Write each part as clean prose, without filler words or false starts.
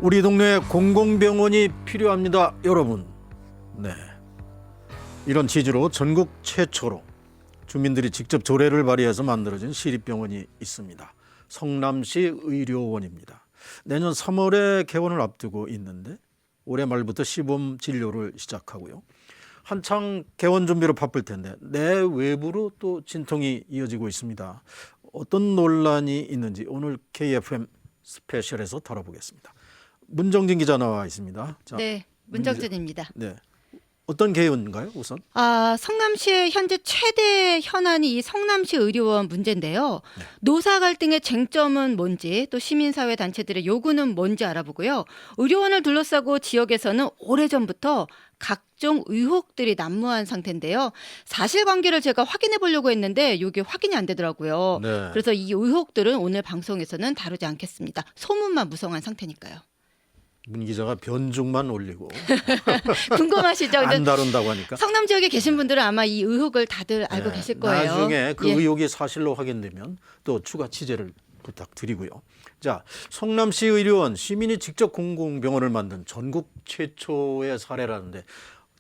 우리 동네에 공공병원이 필요합니다, 여러분. 네, 이런 취지로 전국 최초로 주민들이 직접 조례를 발의해서 만들어진 시립병원이 있습니다. 성남시 의료원입니다. 내년 3월에 개원을 앞두고 있는데 올해 말부터 시범 진료를 시작하고요. 한창 개원 준비로 바쁠 텐데 내외부로 또 진통이 이어지고 있습니다. 어떤 논란이 있는지 오늘 KFM 스페셜에서 다뤄보겠습니다. 문정진 기자 나와 있습니다. 자, 네, 문정진입니다. 네, 어떤 개헌인가요, 우선? 성남시의 현재 최대 현안이 이 성남시 의료원 문제인데요. 네. 노사 갈등의 쟁점은 뭔지, 또 시민사회 단체들의 요구는 뭔지 알아보고요. 의료원을 둘러싸고 지역에서는 오래전부터 각종 의혹들이 난무한 상태인데요. 사실관계를 제가 확인해 보려고 했는데 이게 확인이 안 되더라고요. 네. 그래서 이 의혹들은 오늘 방송에서는 다루지 않겠습니다. 소문만 무성한 상태니까요. 문 기자가 변죽만 올리고 궁금하시죠? 안 다룬다고 하니까 성남 지역에 계신 분들은 아마 이 의혹을 다들 알고 네, 계실 거예요. 나중에 그 예. 의혹이 사실로 확인되면 또 추가 취재를 부탁드리고요. 자, 성남시 의료원 시민이 직접 공공병원을 만든 전국 최초의 사례라는데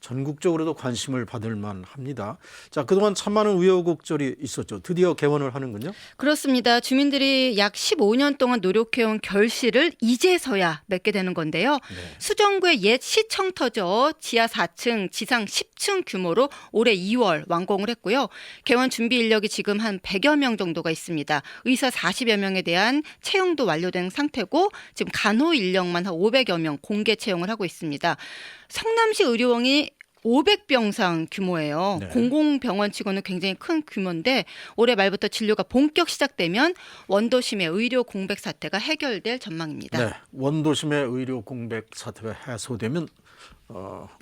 전국적으로도 관심을 받을 만합니다. 자, 그동안 참 많은 우여곡절이 있었죠. 드디어 개원을 하는군요. 그렇습니다. 주민들이 약 15년 동안 노력해온 결실을 이제서야 맺게 되는 건데요. 네. 수정구의 옛 시청터죠. 지하 4층, 지상 10층 규모로 올해 2월 완공을 했고요. 개원 준비 인력이 지금 한 100여 명 정도가 있습니다. 의사 40여 명에 대한 채용도 완료된 상태고 지금 간호 인력만 한 500여 명 공개 채용을 하고 있습니다. 성남시 의료원이 500병상 규모예요. 네. 공공병원치고는 굉장히 큰 규모인데 올해 말부터 진료가 본격 시작되면 원도심의 의료 공백 사태가 해결될 전망입니다. 네, 원도심의 의료 공백 사태가 해소되면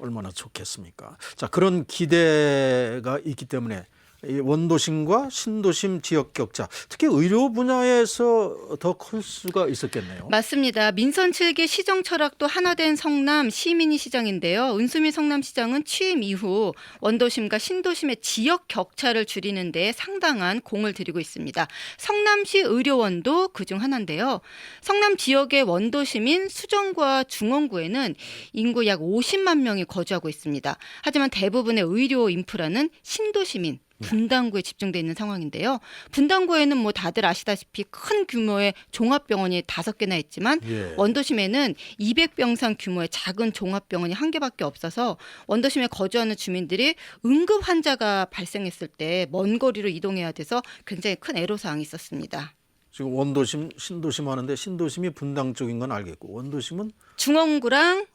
얼마나 좋겠습니까? 자, 그런 기대가 있기 때문에 이 원도심과 신도심 지역 격차, 특히 의료 분야에서 더 클 수가 있었겠네요. 맞습니다. 민선 7기 시정 철학도 하나 된 성남 시민이 시장인데요. 은수미 성남시장은 취임 이후 원도심과 신도심의 지역 격차를 줄이는 데 상당한 공을 들이고 있습니다. 성남시 의료원도 그중 하나인데요. 성남 지역의 원도심인 수정구와 중원구에는 인구 약 50만 명이 거주하고 있습니다. 하지만 대부분의 의료 인프라는 신도시민 분당구에 집중돼 있는 상황인데요. 분당구에는 뭐 다들 아시다시피 큰 규모의 종합병원이 5개나 있지만 예. 원도심에는 200병상 규모의 작은 종합병원이 1개밖에 없어서 원도심에 거주하는 주민들이 응급 환자가 발생했을 때 먼 거리로 이동해야 돼서 굉장히 큰 애로사항이 있었습니다. 지금 원도심, 신도심 하는데 신도심이 분당 쪽인 건 알겠고 원도심은 중원구랑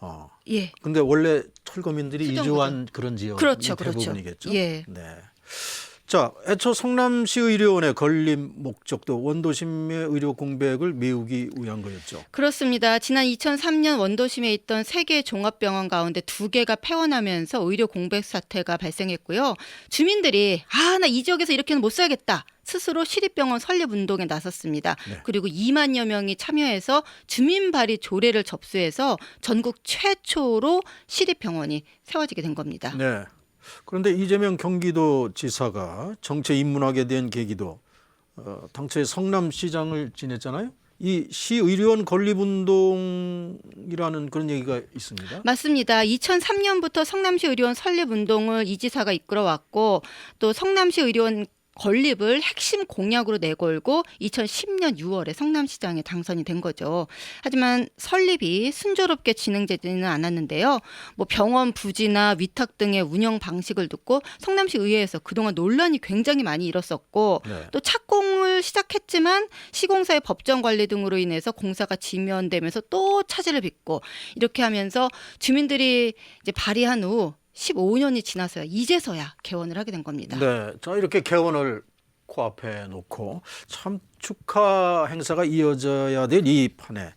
예. 근데 원래 철거민들이 수정구죠. 이주한 그런 지역이 그렇죠. 대부분이겠죠. 예. 네. 자, 애초 성남시 의료원의 건립 목적도 원도심의 의료 공백을 메우기 위한 거였죠. 그렇습니다. 지난 2003년 원도심에 있던 3개 종합병원 가운데 2개가 폐원하면서 의료 공백 사태가 발생했고요. 주민들이 나 이 지역에서 이렇게는 못 살겠다. 스스로 시립병원 설립 운동에 나섰습니다. 네. 그리고 2만여 명이 참여해서 주민 발의 조례를 접수해서 전국 최초로 시립병원이 세워지게 된 겁니다. 네. 그런데 이재명 경기도지사가 정체 입문하게 된 계기도 당초에 성남시장을 지냈잖아요. 이 시의료원 건립운동이라는 그런 얘기가 있습니다. 맞습니다. 2003년부터 성남시 의료원 설립 운동을 이 지사가 이끌어왔고 또 성남시 의료원 건립을 핵심 공약으로 내걸고 2010년 6월에 성남시장에 당선이 된 거죠. 하지만 설립이 순조롭게 진행되지는 않았는데요. 뭐 병원 부지나 위탁 등의 운영 방식을 두고 성남시 의회에서 그동안 논란이 굉장히 많이 일었었고 네. 또 착공을 시작했지만 시공사의 법정 관리 등으로 인해서 공사가 지연되면서 또 차질을 빚고 이렇게 하면서 주민들이 이제 발의한 후 15년이 지나서야 이제서야 개원을 하게 된 겁니다. 네, 자 이렇게 개원을 코앞에 놓고 참 축하 행사가 이어져야 될 이 판에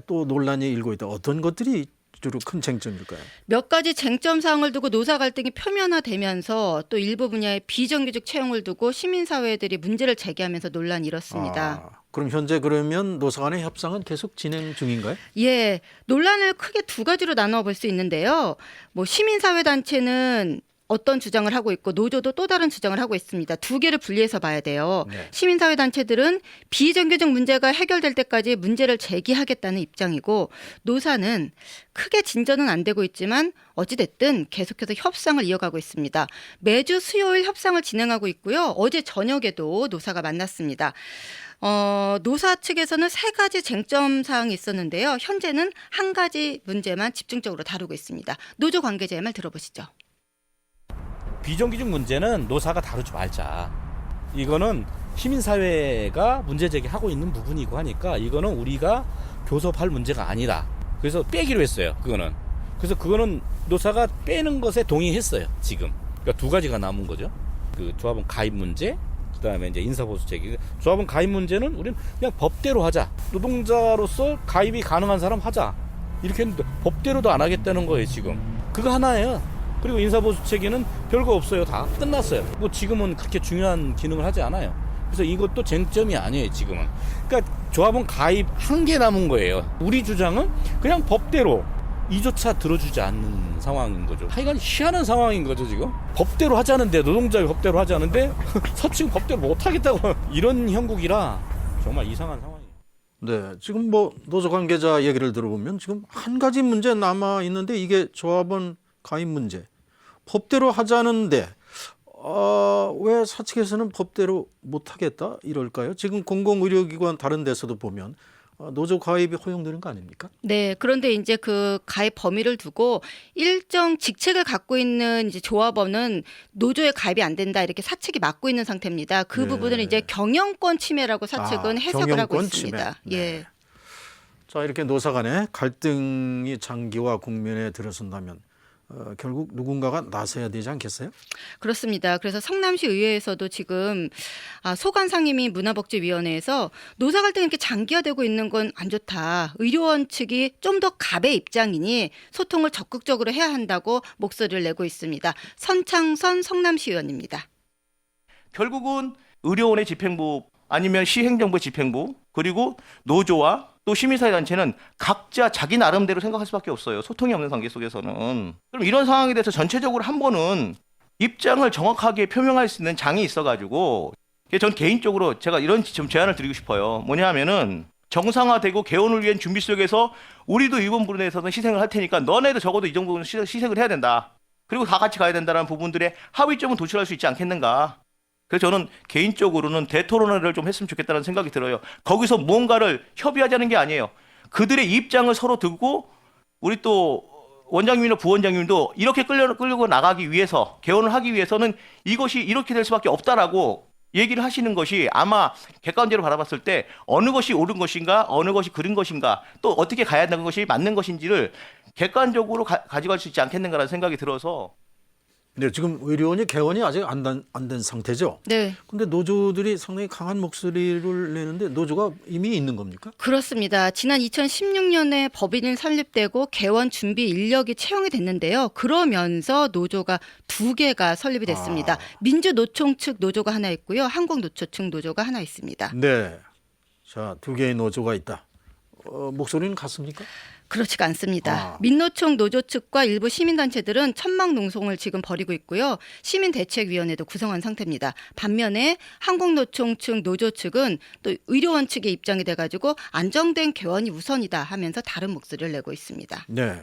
또 논란이 일고 있다. 어떤 것들이 주로 큰 쟁점일까요? 몇 가지 쟁점 사항을 두고 노사 갈등이 표면화되면서 또 일부 분야의 비정규직 채용을 두고 시민사회들이 문제를 제기하면서 논란이 일었습니다. 그럼 현재 그러면 노사 간의 협상은 계속 진행 중인가요? 예, 논란을 크게 2가지로 나눠 볼 수 있는데요. 뭐 시민사회 단체는 어떤 주장을 하고 있고 노조도 또 다른 주장을 하고 있습니다. 두 개를 분리해서 봐야 돼요. 네. 시민사회단체들은 비정규직 문제가 해결될 때까지 문제를 제기하겠다는 입장이고 노사는 크게 진전은 안 되고 있지만 어찌됐든 계속해서 협상을 이어가고 있습니다. 매주 수요일 협상을 진행하고 있고요. 어제 저녁에도 노사가 만났습니다. 노사 측에서는 3가지 쟁점 사항이 있었는데요. 현재는 한 가지 문제만 집중적으로 다루고 있습니다. 노조 관계자의 말 들어보시죠. 비정규직 문제는 노사가 다루지 말자. 이거는 시민사회가 문제 제기하고 있는 부분이고 하니까 이거는 우리가 교섭할 문제가 아니다. 그래서 빼기로 했어요. 그래서 그거는 노사가 빼는 것에 동의했어요. 지금. 그러니까 2가지가 남은 거죠. 그 조합원 가입 문제, 그다음에 이제 인사보수 제기. 조합원 가입 문제는 우리는 그냥 법대로 하자. 노동자로서 가입이 가능한 사람 하자. 이렇게 했는데 법대로도 안 하겠다는 거예요. 지금. 그거 하나예요. 그리고 인사보수 체계는 별거 없어요. 다 끝났어요. 뭐 지금은 그렇게 중요한 기능을 하지 않아요. 그래서 이것도 쟁점이 아니에요. 지금은. 그러니까 조합원 가입 한 개 남은 거예요. 우리 주장은 그냥 법대로 이조차 들어주지 않는 상황인 거죠. 하여간 희한한 상황인 거죠. 지금. 법대로 하자는데 노동자의 법대로 하자는데 서칭 법대로 못하겠다고 이런 형국이라 정말 이상한 상황이에요. 네, 지금 뭐 노조 관계자 얘기를 들어보면 지금 한 가지 문제 남아 있는데 이게 조합원 가입 문제. 법대로 하자는데 왜 사측에서는 법대로 못하겠다 이럴까요? 지금 공공의료기관 다른 데서도 보면 노조 가입이 허용되는 거 아닙니까? 네, 그런데 이제 그 가입 범위를 두고 일정 직책을 갖고 있는 이제 조합원은 노조에 가입이 안 된다 이렇게 사측이 막고 있는 상태입니다. 그 네. 부분을 이제 경영권 침해라고 사측은 해석을 하고 경영권 있습니다. 침해. 네. 예. 자, 이렇게 노사 간에 갈등이 장기화 국면에 들어선다면 결국 누군가가 나서야 되지 않겠어요? 그렇습니다. 그래서 성남시 의회에서도 지금 소관 상임위 문화복지위원회에서 노사 갈등이 이렇게 장기화되고 있는 건 안 좋다. 의료원 측이 좀 더 갑의 입장이니 소통을 적극적으로 해야 한다고 목소리를 내고 있습니다. 선창선 성남시 의원입니다. 결국은 의료원의 집행부 아니면 시행정부의 집행부 그리고 노조와 또 시민사회단체는 각자 자기 나름대로 생각할 수밖에 없어요. 소통이 없는 관계 속에서는. 그럼 이런 상황에 대해서 전체적으로 한 번은 입장을 정확하게 표명할 수 있는 장이 있어가지고 전 개인적으로 제가 이런 좀 제안을 드리고 싶어요. 뭐냐 하면은 정상화되고 개원을 위한 준비 속에서 우리도 이번 부분에 대해서는 희생을 할 테니까 너네도 적어도 이 정도는 희생을 해야 된다. 그리고 다 같이 가야 된다는 부분들의 합의점은 도출할 수 있지 않겠는가. 그래서 저는 개인적으로는 대토론회를 좀 했으면 좋겠다는 생각이 들어요. 거기서 무언가를 협의하자는 게 아니에요. 그들의 입장을 서로 듣고 우리 또 원장님이나 부원장님도 이렇게 끌고 나가기 위해서 개원을 하기 위해서는 이것이 이렇게 될 수밖에 없다라고 얘기를 하시는 것이 아마 객관적으로 바라봤을 때 어느 것이 옳은 것인가 어느 것이 그른 것인가 또 어떻게 가야 하는 것이 맞는 것인지를 객관적으로 가져갈 수 있지 않겠는가라는 생각이 들어서 네, 지금 의료원이 개원이 아직 안 된 상태죠. 네. 근데 노조들이 상당히 강한 목소리를 내는데 노조가 이미 있는 겁니까? 그렇습니다. 지난 2016년에 법인이 설립되고 개원 준비 인력이 채용이 됐는데요. 그러면서 노조가 2개가 설립이 됐습니다. 민주노총 측 노조가 하나 있고요. 한국노조 측 노조가 하나 있습니다. 네. 자, 2개의 노조가 있다. 목소리는 같습니까? 그렇지가 않습니다. 민노총 노조 측과 일부 시민단체들은 천막농성을 지금 벌이고 있고요. 시민대책위원회도 구성한 상태입니다. 반면에 한국노총 측 노조 측은 또 의료원 측의 입장이 돼가지고 안정된 개원이 우선이다 하면서 다른 목소리를 내고 있습니다. 네.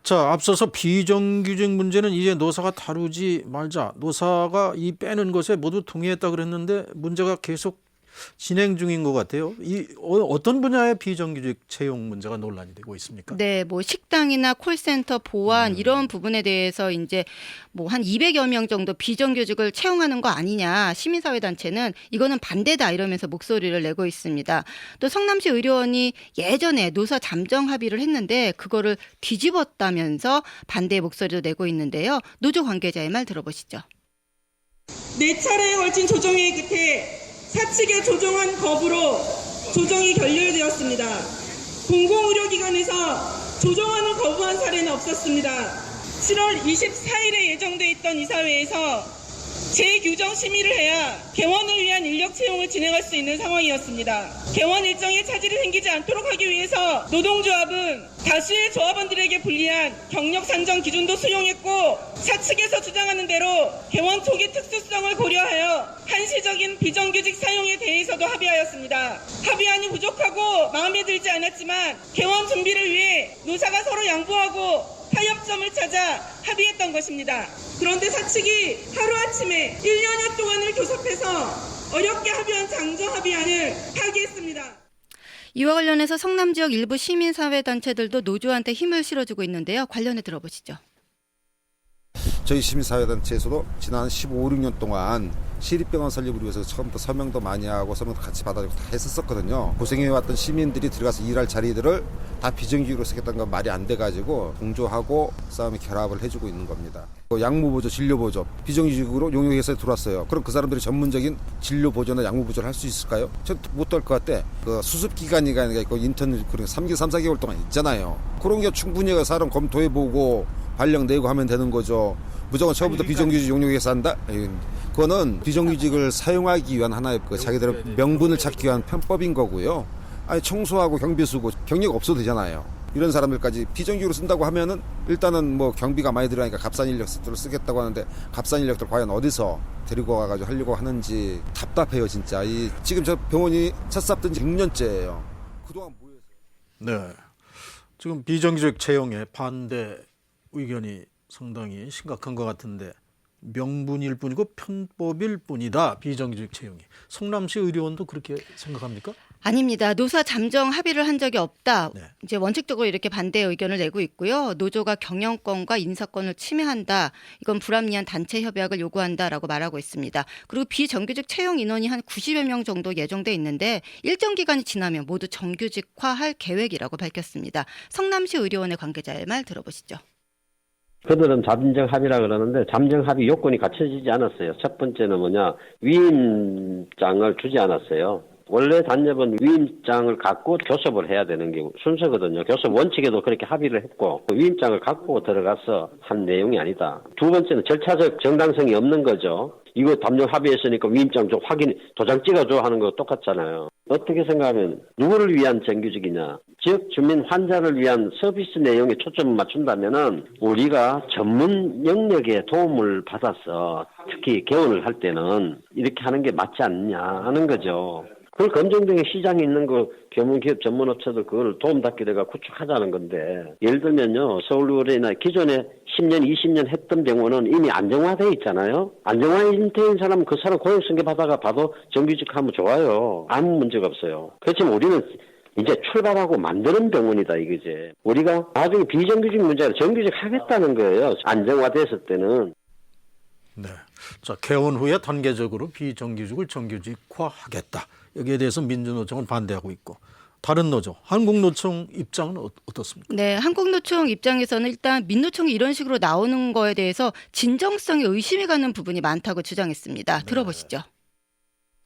자, 앞서서 비정규직 문제는 이제 노사가 다루지 말자. 노사가 이 빼는 것에 모두 동의했다 그랬는데 문제가 계속 진행 중인 것 같아요. 이 어떤 분야의 비정규직 채용 문제가 논란이 되고 있습니까? 네, 뭐 식당이나 콜센터, 보안 이런 부분에 대해서 이제 뭐 한 200여 명 정도 비정규직을 채용하는 거 아니냐. 시민사회단체는 이거는 반대다 이러면서 목소리를 내고 있습니다. 또 성남시 의료원이 예전에 노사 잠정 합의를 했는데 그거를 뒤집었다면서 반대의 목소리도 내고 있는데요. 노조 관계자의 말 들어보시죠. 4차례에 걸친 조정의 끝에 사측의 조정안 거부로 조정이 결렬되었습니다. 공공의료기관에서 조정안을 거부한 사례는 없었습니다. 7월 24일에 예정돼 있던 이사회에서 재규정 심의를 해야 개원을 위한 인력 채용을 진행할 수 있는 상황이었습니다. 개원 일정에 차질이 생기지 않도록 하기 위해서 노동조합은 다수의 조합원들에게 불리한 경력 산정 기준도 수용했고 사측에서 주장하는 대로 개원 초기 특수성을 고려하여 한시적인 비정규직 사용에 대해서도 합의하였습니다. 합의안이 부족하고 마음에 들지 않았지만 개원 준비를 위해 노사가 서로 양보하고 타협점을 찾아 합의했던 것입니다. 그런데 사측이 하루아침에 1년여 동안을 교섭해서 어렵게 합의한 장정 합의안을 파기했습니다. 이와 관련해서 성남 지역 일부 시민사회단체들도 노조한테 힘을 실어주고 있는데요. 관련해 들어보시죠. 저희 시민사회단체에서도 지난 15, 16년 동안 시립병원 설립을 위해서 처음부터 서명도 많이 하고 서명도 같이 받아주고 다 했었거든요. 고생해왔던 시민들이 들어가서 일할 자리들을 다 비정규직으로 쓰겠다는 건 말이 안 돼가지고 공조하고 싸움에 결합을 해주고 있는 겁니다. 약무보조, 진료보조, 비정규직으로 용역회사에 들어왔어요. 그럼 그 사람들이 전문적인 진료보조나 약무보조를 할 수 있을까요? 전 못할 것 같아. 그 수습기간이가 있고 인턴 3개월, 3, 4개월 동안 있잖아요. 그런 게 충분히 사람 검토해보고 발령 내고 하면 되는 거죠. 무조건 처음부터 비정규직 용역회사 한다? 그거는 비정규직을 사용하기 위한 하나의 자기들의 명분을 찾기 위한 편법인 거고요. 아니 청소하고 경비 쓰고 경력 없어도 되잖아요. 이런 사람들까지 비정규직으로 쓴다고 하면은 일단은 뭐 경비가 많이 들어가니까 값싼 인력들을 쓰겠다고 하는데 값싼 인력들 과연 어디서 데리고 와가지고 하려고 하는지 답답해요 진짜. 지금 저 병원이 찻삽 뜬지 6년째예요. 그동안 뭐해서? 네. 지금 비정규직 채용에 반대 의견이 상당히 심각한 것 같은데 명분일 뿐이고 편법일 뿐이다. 비정규직 채용이. 성남시 의료원도 그렇게 생각합니까? 아닙니다. 노사 잠정 합의를 한 적이 없다. 네. 이제 원칙적으로 이렇게 반대 의견을 내고 있고요. 노조가 경영권과 인사권을 침해한다. 이건 불합리한 단체 협약을 요구한다라고 말하고 있습니다. 그리고 비정규직 채용 인원이 한 90여 명 정도 예정돼 있는데 일정 기간이 지나면 모두 정규직화할 계획이라고 밝혔습니다. 성남시 의료원의 관계자의 말 들어보시죠. 그들은 잠정 합의라 그러는데 잠정 합의 요건이 갖춰지지 않았어요. 첫 번째는 위임장을 주지 않았어요. 원래 단협은 위임장을 갖고 교섭을 해야 되는 게 순서거든요. 교섭 원칙에도 그렇게 합의를 했고 위임장을 갖고 들어가서 한 내용이 아니다. 두 번째는 절차적 정당성이 없는 거죠. 이거 잠정 합의했으니까 위임장 좀 확인, 도장 찍어줘 하는 거 똑같잖아요. 어떻게 생각하면 누구를 위한 정규직이냐. 지역 주민 환자를 위한 서비스 내용에 초점을 맞춘다면은 우리가 전문 영역에 도움을 받아서 특히 개원을 할 때는 이렇게 하는 게 맞지 않냐 하는 거죠. 그걸 검정동에 시장에 있는 거 교문기업 전문업체들 그걸 도움닫기 내가 구축하자는 건데 예를 들면요 서울의료나 기존에 10년 20년 했던 병원은 이미 안정화돼 있잖아요. 안정화된 사람은 그 사람 고용승계 받아가 봐도 정규직하면 좋아요. 아무 문제가 없어요. 그렇지만 우리는 이제 출발하고 만드는 병원이다 이거지. 우리가 나중에 비정규직 문제를 정규직 하겠다는 거예요. 안정화됐을 때는. 네. 자, 개원 후에 단계적으로 비정규직을 정규직화하겠다. 여기에 대해서 민주노총은 반대하고 있고 다른 노조, 한국노총 입장은 어떻습니까? 네, 한국노총 입장에서는 일단 민노총이 이런 식으로 나오는 거에 대해서 진정성에 의심이 가는 부분이 많다고 주장했습니다. 들어보시죠.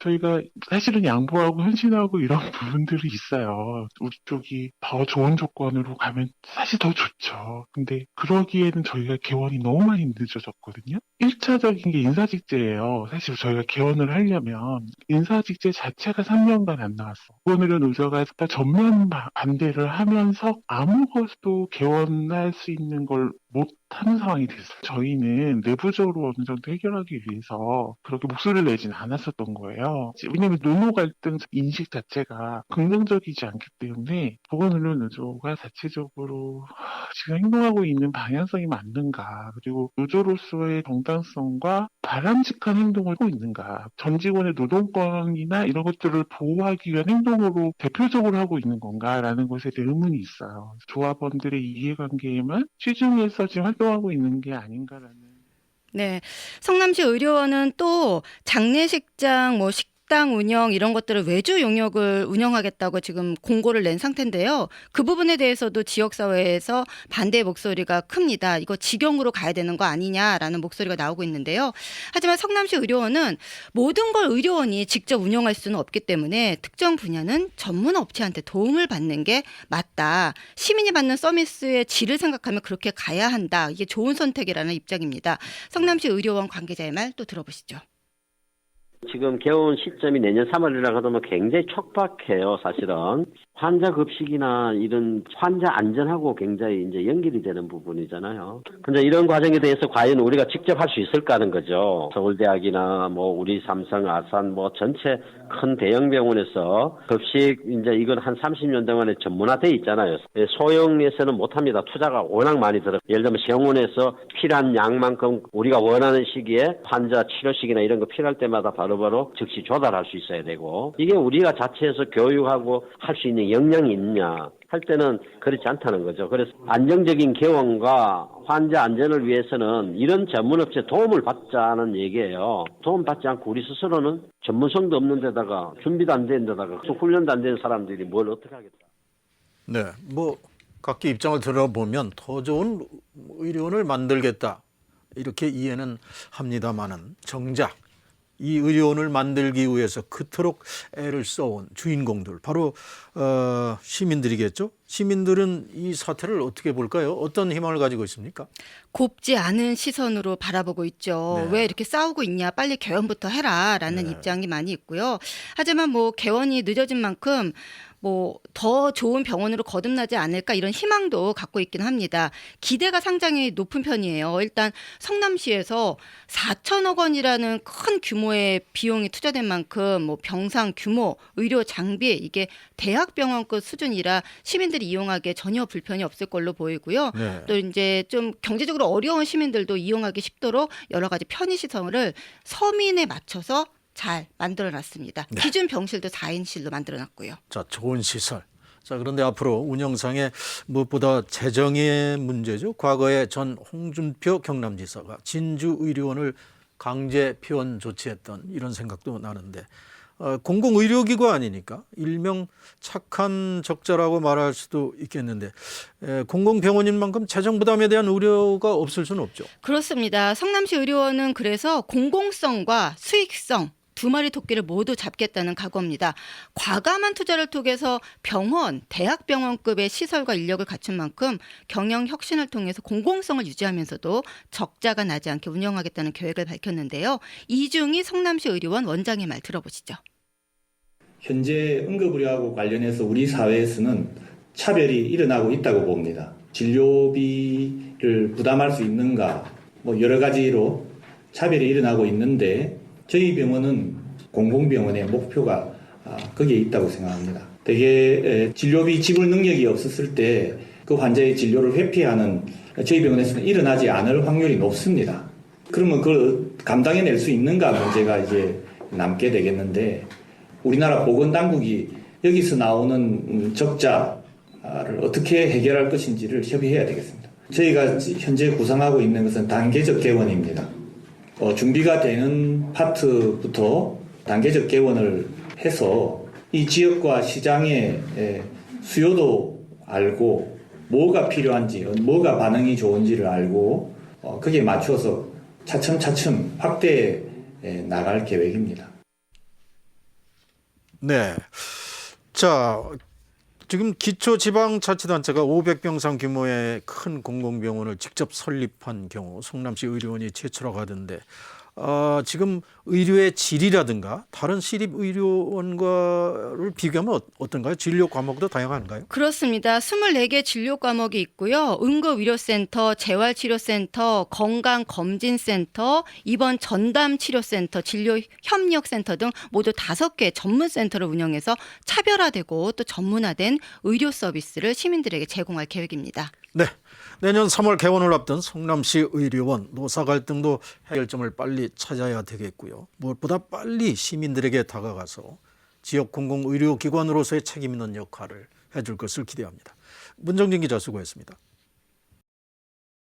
저희가 사실은 양보하고 헌신하고 이런 부분들이 있어요. 우리 쪽이 더 좋은 조건으로 가면 사실 더 좋죠. 근데 그러기에는 저희가 개원이 너무 많이 늦어졌거든요. 1차적인 게 인사직제예요. 사실 저희가 개원을 하려면 인사직제 자체가 3년간 안 나왔어. 그거를 노조가 전면 반대를 하면서 아무것도 개원할 수 있는 걸 못하는 상황이 됐어요. 저희는 내부적으로 어느 정도 해결하기 위해서 그렇게 목소리를 내진 않았었던 거예요. 왜냐하면 노노 갈등 인식 자체가 긍정적이지 않기 때문에 보건의료 노조가 자체적으로 지금 행동하고 있는 방향성이 맞는가, 그리고 노조로서의 정당성과 바람직한 행동을 하고 있는가, 전 직원의 노동권이나 이런 것들을 보호하기 위한 행동으로 대표적으로 하고 있는 건가라는 것에 대한 의문이 있어요. 조합원들의 이해관계에만 치중해서 지금 활동하고 있는 게 아닌가라는. 네, 성남시 의료원은 또 장례식장, 식당 식당 운영 이런 것들을 외주 용역을 운영하겠다고 지금 공고를 낸 상태인데요. 그 부분에 대해서도 지역사회에서 반대 목소리가 큽니다. 이거 직영으로 가야 되는 거 아니냐라는 목소리가 나오고 있는데요. 하지만 성남시 의료원은 모든 걸 의료원이 직접 운영할 수는 없기 때문에 특정 분야는 전문 업체한테 도움을 받는 게 맞다. 시민이 받는 서비스의 질을 생각하면 그렇게 가야 한다. 이게 좋은 선택이라는 입장입니다. 성남시 의료원 관계자의 말 또 들어보시죠. 지금 개원 시점이 내년 3월이라고 하면 굉장히 촉박해요, 사실은. 환자 급식이나 이런 환자 안전하고 굉장히 이제 연결이 되는 부분이잖아요. 근데 이런 과정에 대해서 과연 우리가 직접 할 수 있을까 하는 거죠. 서울대학이나 뭐 우리 삼성, 아산 뭐 전체 큰 대형 병원에서 급식 이제 이건 한 30년 동안에 전문화돼 있잖아요. 소형에서는 못합니다. 투자가 워낙 많이 들어. 예를 들면 병원에서 필요한 양만큼 우리가 원하는 시기에 환자 치료식이나 이런 거 필요할 때마다 바로바로 즉시 조달할 수 있어야 되고 이게 우리가 자체에서 교육하고 할 수 있는 역량이 있냐 할 때는 그렇지 않다는 거죠. 그래서 안정적인 개원과 환자 안전을 위해서는 이런 전문업체 도움을 받자는 얘기예요. 도움 받지 않고 우리 스스로는 전문성도 없는 데다가 준비도 안 된 데다가 훈련도 안 된 사람들이 뭘 어떻게 하겠다. 네, 뭐 각기 입장을 들어보면 더 좋은 의료원을 만들겠다 이렇게 이해는 합니다만은 정작 이 의료원을 만들기 위해서 그토록 애를 써온 주인공들 바로 시민들이겠죠. 시민들은 이 사태를 어떻게 볼까요? 어떤 희망을 가지고 있습니까? 곱지 않은 시선으로 바라보고 있죠. 네. 왜 이렇게 싸우고 있냐? 빨리 개원부터 해라라는 네. 입장이 많이 있고요. 하지만 뭐 개원이 늦어진 만큼 뭐 더 좋은 병원으로 거듭나지 않을까 이런 희망도 갖고 있긴 합니다. 기대가 상당히 높은 편이에요. 일단 성남시에서 4천억 원이라는 큰 규모의 비용이 투자된 만큼 뭐 병상 규모, 의료 장비 이게 대학병원급 수준이라 시민들이 이용하기에 전혀 불편이 없을 걸로 보이고요. 네. 또 이제 좀 경제적으로 어려운 시민들도 이용하기 쉽도록 여러 가지 편의시설을 서민에 맞춰서 잘 만들어놨습니다. 네. 기준 병실도 4인실로 만들어놨고요. 자, 좋은 시설. 자, 그런데 앞으로 운영상에 무엇보다 재정의 문제죠. 과거에 전 홍준표 경남지사가 진주의료원을 강제 폐원 조치했던 이런 생각도 나는데 공공의료기구 아니니까 일명 착한 적자라고 말할 수도 있겠는데 공공병원인 만큼 재정 부담에 대한 우려가 없을 수는 없죠. 그렇습니다. 성남시 의료원은 그래서 공공성과 수익성 두 마리 토끼를 모두 잡겠다는 각오입니다. 과감한 투자를 통해서 병원, 대학병원급의 시설과 인력을 갖춘 만큼 경영 혁신을 통해서 공공성을 유지하면서도 적자가 나지 않게 운영하겠다는 계획을 밝혔는데요. 이중희 성남시 의료원 원장의 말 들어보시죠. 현재 응급의료하고 관련해서 우리 사회에서는 차별이 일어나고 있다고 봅니다. 진료비를 부담할 수 있는가 뭐 여러 가지로 차별이 일어나고 있는데 저희 병원은 공공병원의 목표가 거기에 있다고 생각합니다. 대개 진료비 지불 능력이 없었을 때 그 환자의 진료를 회피하는 저희 병원에서는 일어나지 않을 확률이 높습니다. 그러면 그걸 감당해낼 수 있는가 문제가 이제 남게 되겠는데 우리나라 보건당국이 여기서 나오는 적자를 어떻게 해결할 것인지를 협의해야 되겠습니다. 저희가 현재 구상하고 있는 것은 단계적 개원입니다. 준비가 되는 파트부터 단계적 개원을 해서 이 지역과 시장의 수요도 알고 뭐가 필요한지 뭐가 반응이 좋은지를 알고 거기에 맞춰서 차츰차츰 확대해 나갈 계획입니다. 네. 자, 지금 기초지방자치단체가 500병상 규모의 큰 공공병원을 직접 설립한 경우 성남시 의료원이 최초라고 하던데 지금 의료의 질이라든가 다른 시립의료원과를 비교하면 어떤가요? 진료 과목도 다양한가요? 그렇습니다. 24개 진료 과목이 있고요. 응급의료센터, 재활치료센터, 건강검진센터, 입원 전담치료센터, 진료협력센터 등 모두 5개 전문센터를 운영해서 차별화되고 또 전문화된 의료 서비스를 시민들에게 제공할 계획입니다. 네. 내년 3월 개원을 앞둔 성남시 의료원 노사 갈등도 해결점을 빨리 찾아야 되겠고요. 무엇보다 빨리 시민들에게 다가가서 지역 공공의료기관으로서의 책임 있는 역할을 해줄 것을 기대합니다. 문정진 기자 수고했습니다.